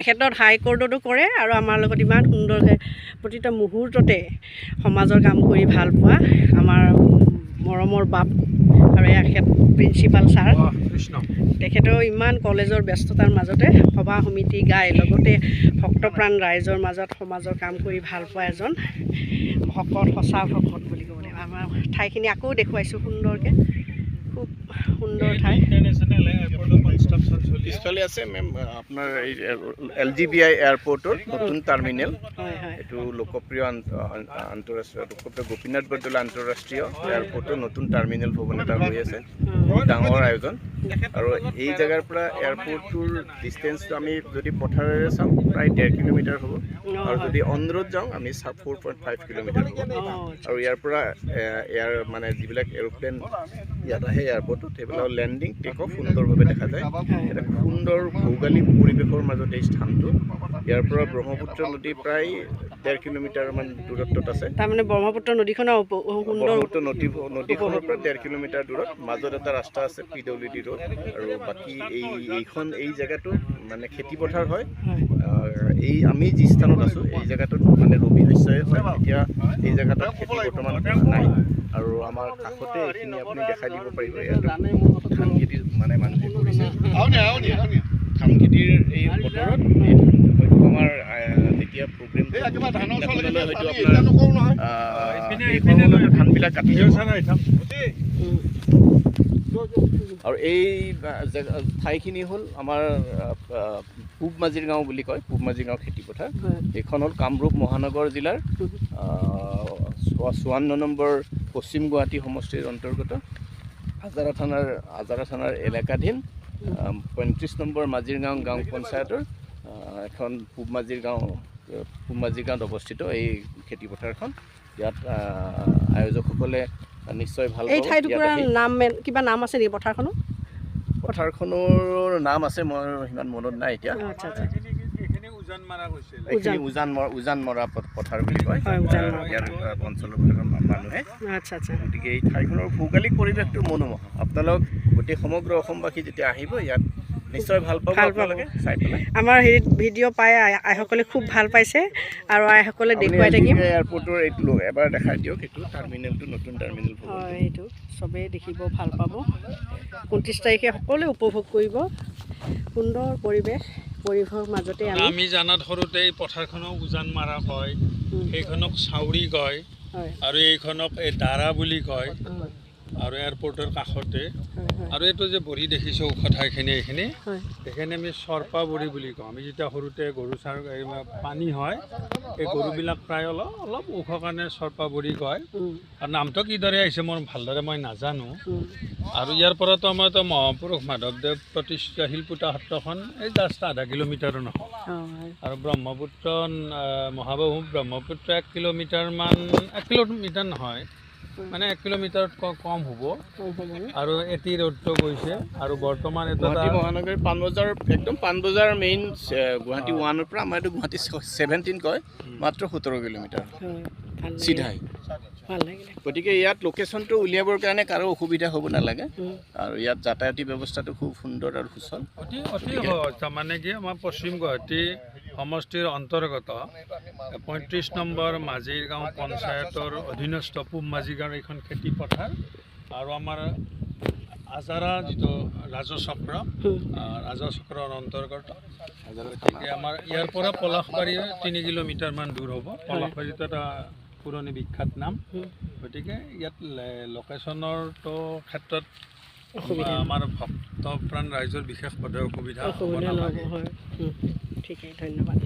তেখেতত হাইকোৰ্টতো কৰে আৰু আমাৰ লগত ইমান সুন্দৰকৈ প্ৰতিটো মুহূৰ্ততে সমাজৰ কাম কৰি ভাল পোৱা আমাৰ মৰমৰ বাপ আৰু এখেত প্ৰিন্সিপাল ছাৰ তেখেতেও ইমান কলেজৰ ব্যস্ততাৰ মাজতে সভা সমিতি গাই লগতে ভক্তপ্ৰাণ ৰাইজৰ মাজত সমাজৰ কাম কৰি ভাল পোৱা এজন ভকত সঁচা ভকত বুলি ক'ব লাগিব। আমাৰ ঠাইখিনি আকৌ দেখুৱাইছোঁ সুন্দৰকৈ, খুব সুন্দৰ ঠাই। পিছফালে আছে মেম আপোনাৰ এই LGBI এয়াৰপোৰ্টৰ নতুন টাৰ্মিনেল। এইটো লোকপ্ৰিয় আন্তঃৰাষ্ট্ৰীয় গোপীনাথ বৰদলৈ আন্তঃৰাষ্ট্ৰীয় এয়াৰপোৰ্টৰ নতুন টাৰ্মিনেল ভৱন এটা হৈ আছে, ডাঙৰ আয়োজন। আৰু এই জেগাৰ পৰা এয়াৰপোৰ্টটোৰ ডিষ্টেঞ্চটো আমি যদি পথাৰেৰে চাওঁ প্ৰায় 1.5 কিলোমিটাৰ হ'ব, আৰু যদি অন ৰোড যাওঁ আমি 4.5 কিলোমিটাৰ হ'ব। আৰু ইয়াৰ পৰা মানে যিবিলাক এৰোপ্লেন ইয়াত আহে এয়াৰপোৰ্টত সেইবিলাক লেণ্ডিং টেক অফ সুন্দৰভাৱে দেখা যায়। এটা সুন্দৰ ভৌগোলিক পৰিৱেশৰ মাজত এই স্থানটো। ইয়াৰ পৰা ব্ৰহ্মপুত্ৰ নদী প্ৰায় 1.5 কিলোমিটাৰমান দূৰত্বত আছে। তাৰমানে ব্ৰহ্মপুত্ৰ নদীখনৰ ব্ৰহ্মপুত্ৰ নদীখনৰ পৰা 1.5 কিলোমিটাৰ দূৰত মাজত এটা ৰাস্তা আছে PWD ৰোড। আৰু বাকী এই জেগাটো মানে খেতি পথাৰ হয়। আমি যি স্থানত আছোঁ এই জেগাটোত মানে ৰবি শস্যই হয়। এতিয়া এই জেগাটোত খেতি বৰ্তমান নাই। আৰু আমাৰ কাষতে এইখিনি আপুনি দেখাই দিব পাৰিব, ইয়াত ধান খেতি মানে মানুহে কৰিছে। ধান খেতিৰ এই বতৰত হয়তো আমাৰ যেতিয়া প্ৰগ্ৰেম হয়তো আপোনাৰ ধানবিলাক কাটি যাব। আৰু এই ঠাইখিনি হ'ল আমাৰ পূব মাজিৰগাঁও বুলি কয়, পূব মাজিৰগাঁও খেতিপথাৰ। এইখন হ'ল কামৰূপ মহানগৰ জিলাৰ 54 নম্বৰ পশ্চিম গুৱাহাটী সমষ্টিৰ অন্তৰ্গত আজাৰা থানাৰ এলেকাধীন 35 নম্বৰ মাজিৰগাঁও গাঁও পঞ্চায়তৰ এখন পূব মাজিৰগাঁৱত অৱস্থিত এই খেতিপথাৰখন। ইয়াত আয়োজকসকলে নিশ্চয় ভাল পাব। এই ঠাইটুকুৰাৰ নাম কিবা নাম আছে নেকি পথাৰখনৰ? পথাৰখনৰ নাম আছে, মই সিমান মনত নাই এতিয়া। এইখিনি উজান মৰা পথাৰ বুলি কয় ইয়াৰ অঞ্চলৰ মানুহে। গতিকে এই ঠাইখনৰ ভৌগোলিক পৰিৱেশটো মনোমোহা। আপোনালোক গোটেই সমগ্ৰ অসমবাসী যেতিয়া আহিব ইয়াত নিশ্চয় ভাল পাব আপোনালোকে চাই পেলাই। আমাৰ হেৰিত ভিডিঅ' পাই আইসকলে খুব ভাল পাইছে আৰু আইসকলে দেখুৱাই থাকিম। এয়াৰপোৰ্টৰ এইটো এবাৰ দেখাই দিয়ক, এইটো টাৰ্মিনেলটো নতুন টাৰ্মিনেল হয়, এইটো চবেই দেখিব ভাল পাব। 29 তাৰিখে সকলোৱে উপভোগ কৰিব সুন্দৰ পৰিৱেশৰ মাজতে আমি জানাত সৰুতে এই পথাৰখনক উজান মাৰা কয়, সেইখনক চাউৰি কয়, আৰু এইখনক এই দাৰা বুলি কয়। আৰু এয়াৰপোৰ্টৰ কাষতে আৰু এইটো যে বৰি দেখিছোঁ ওখ ঠাইখিনি এইখিনি আমি চৰপা বৰি বুলি কওঁ। আমি যেতিয়া সৰুতে গৰু পানী হয় এই গৰুবিলাক প্ৰায় অলপ ওখ কাৰণে চৰপা বৰি কয়। আৰু নামটো কিদৰে আহিছে মোৰ ভালদৰে মই নাজানো। আৰু ইয়াৰ পৰাতো আমাৰতো মহাপুৰুষ মাধৱদেৱ প্ৰতিষ্ঠিত শিলপুতা সত্ৰখন এই জাষ্ট আধা কিলোমিটাৰো নহয়। আৰু ব্ৰহ্মপুত্ৰ মহাবাহু ব্ৰহ্মপুত্ৰ 1 কিলোমিটাৰ নহয়, মানে 1 কিলোমিটাৰত কম হ'ব। আৰু এটি ৰোডটো গৈছে। আৰু বৰ্তমান এটা গুৱাহাটী মহানগৰীৰ পাণবজাৰ মেইন গুৱাহাটী 1ৰ পৰা আমাৰ এইটো গুৱাহাটী 17 কয়, মাত্ৰ 17 কিলোমিটাৰ চিধাই। গতিকে ইয়াত লোকেশ্যনটো উলিয়াবৰ কাৰণে কাৰো অসুবিধা হ'ব নালাগে। আৰু ইয়াত যাতায়াতী ব্যৱস্থাটো খুব সুন্দৰ আৰু সুচল। অতি সহজ। মানে কি আমাৰ পশ্চিম গুৱাহাটী সমষ্টিৰ অন্তৰ্গত 35 নম্বৰ মাজিৰগাঁও পঞ্চায়তৰ অধীনস্থ পূব মাজিৰগাঁৱৰ এইখন খেতি পথাৰ। আৰু আমাৰ আজাৰা যিটো ৰাজচক্ৰৰ অন্তৰ্গত। গতিকে আমাৰ ইয়াৰ পৰা পলাশবাৰী 3 কিলোমিটাৰমান দূৰ হ'ব। পলাশবাৰীটো এটা পুৰণি বিখ্যাত নাম। গতিকে ইয়াত লোকেশ্যনৰটো ক্ষেত্ৰত আমাৰ ভক্তপ্ৰাণ ৰাইজৰ বিশেষভাৱে অসুবিধা হ'ব নালাগে। ঠিকেই, ধন্যবাদ।